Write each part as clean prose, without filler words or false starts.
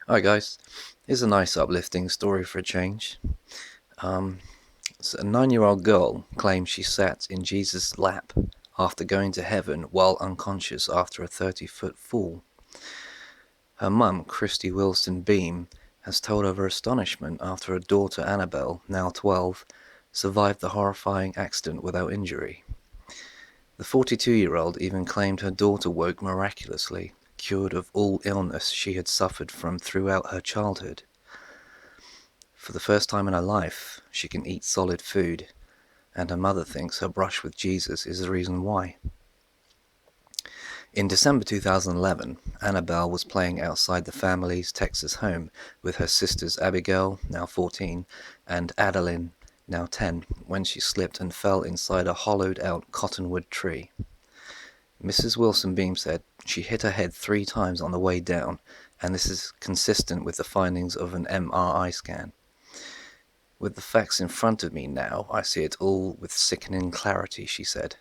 Hi guys, here's a nice uplifting story for a change. Um, a 9-year-old girl claims she sat in Jesus' lap after going to heaven while unconscious after a 30-foot fall. Her mum, Christy Wilson Beam, has told of her astonishment after her daughter Annabelle, now 12, survived the horrifying accident without injury. The 42-year-old even claimed her daughter woke miraculously, cured of all illness she had suffered from throughout her childhood. For the first time in her life, she can eat solid food, and her mother thinks her brush with Jesus is the reason why. In December 2011, Annabelle was playing outside the family's Texas home with her sisters Abigail, now 14, and Adeline, now 10, when she slipped and fell inside a hollowed-out cottonwood tree. Mrs. Wilson Beam said she hit her head 3 times on the way down, and this is consistent with the findings of an MRI scan. With the facts in front of me now, I see it all with sickening clarity, she said.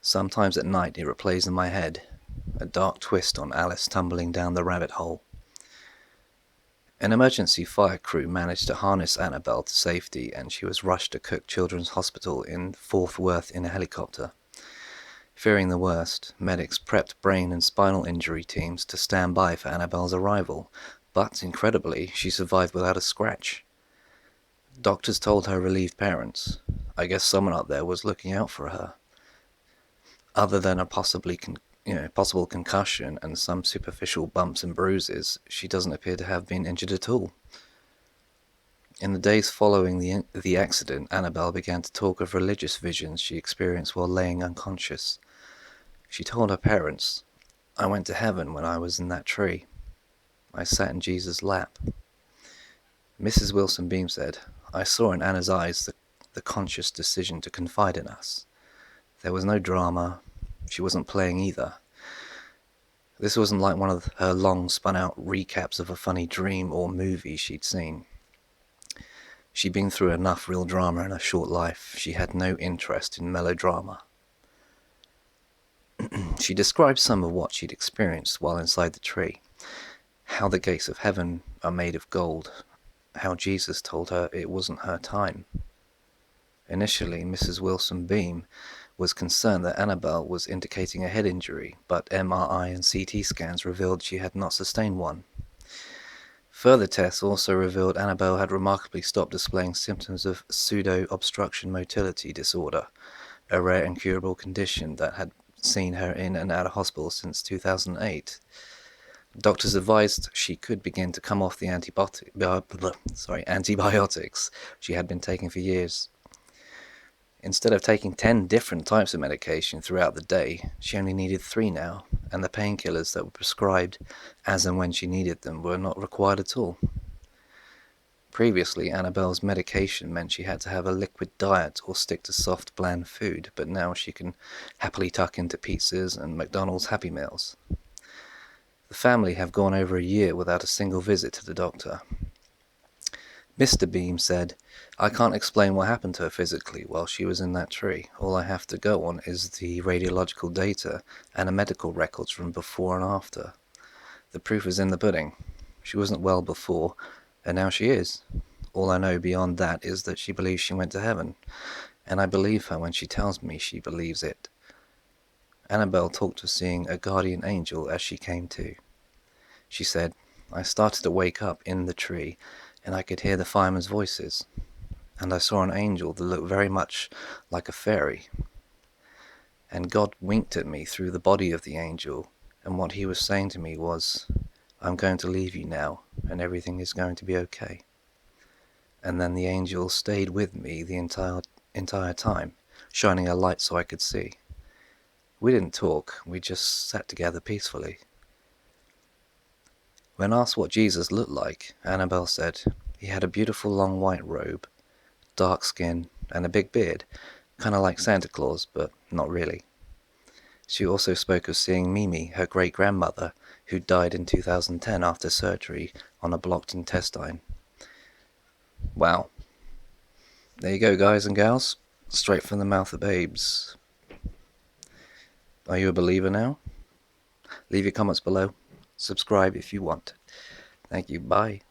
Sometimes at night it replays in my head, a dark twist on Alice tumbling down the rabbit hole. An emergency fire crew managed to harness Annabelle to safety, and she was rushed to Cook Children's Hospital in Fort Worth in a helicopter. Fearing the worst, medics prepped brain and spinal injury teams to stand by for Annabelle's arrival, but incredibly, she survived without a scratch. Doctors told her relieved parents, I guess someone out there was looking out for her. Other than a possible concussion and some superficial bumps and bruises, she doesn't appear to have been injured at all. In the days following the accident, Annabelle began to talk of religious visions she experienced while laying unconscious. She told her parents, I went to heaven when I was in that tree. I sat in Jesus' lap. Mrs. Wilson Beam said, I saw in Anna's eyes the conscious decision to confide in us. There was no drama. She wasn't playing either. This wasn't like one of her long spun-out recaps of a funny dream or movie she'd seen. She'd been through enough real drama in her short life. She had no interest in melodrama. She described some of what she'd experienced while inside the tree. How the gates of heaven are made of gold. How Jesus told her it wasn't her time. Initially, Mrs. Wilson Beam was concerned that Annabelle was indicating a head injury, but MRI and CT scans revealed she had not sustained one. Further tests also revealed Annabelle had remarkably stopped displaying symptoms of pseudo-obstruction motility disorder, a rare incurable condition that had seen her in and out of hospital since 2008. Doctors advised she could begin to come off the antibiotics she had been taking for years. Instead of taking 10 different types of medication throughout the day, she only needed 3 now, and the painkillers that were prescribed as and when she needed them were not required at all. Previously, Annabelle's medication meant she had to have a liquid diet or stick to soft, bland food, but now she can happily tuck into pizzas and McDonald's Happy Meals. The family have gone over a year without a single visit to the doctor. Mr. Beam said, I can't explain what happened to her physically while she was in that tree. All I have to go on is the radiological data and the medical records from before and after. The proof is in the pudding. She wasn't well before, and now she is. All I know beyond that is that she believes she went to heaven, and I believe her when she tells me she believes it. Annabelle talked of seeing a guardian angel as she came to. She said, I started to wake up in the tree, and I could hear the firemen's voices, and I saw an angel that looked very much like a fairy. And God winked at me through the body of the angel, and what he was saying to me was, I'm going to leave you now, and everything is going to be okay. And then the angel stayed with me the entire time, shining a light so I could see. We didn't talk, we just sat together peacefully. When asked what Jesus looked like, Annabelle said he had a beautiful long white robe, dark skin, and a big beard, kind of like Santa Claus, but not really. She also spoke of seeing Mimi, her great-grandmother, who died in 2010 after surgery on a blocked intestine. Wow. There you go, guys and gals. Straight from the mouth of babes. Are you a believer now? Leave your comments below. Subscribe if you want. Thank you. Bye.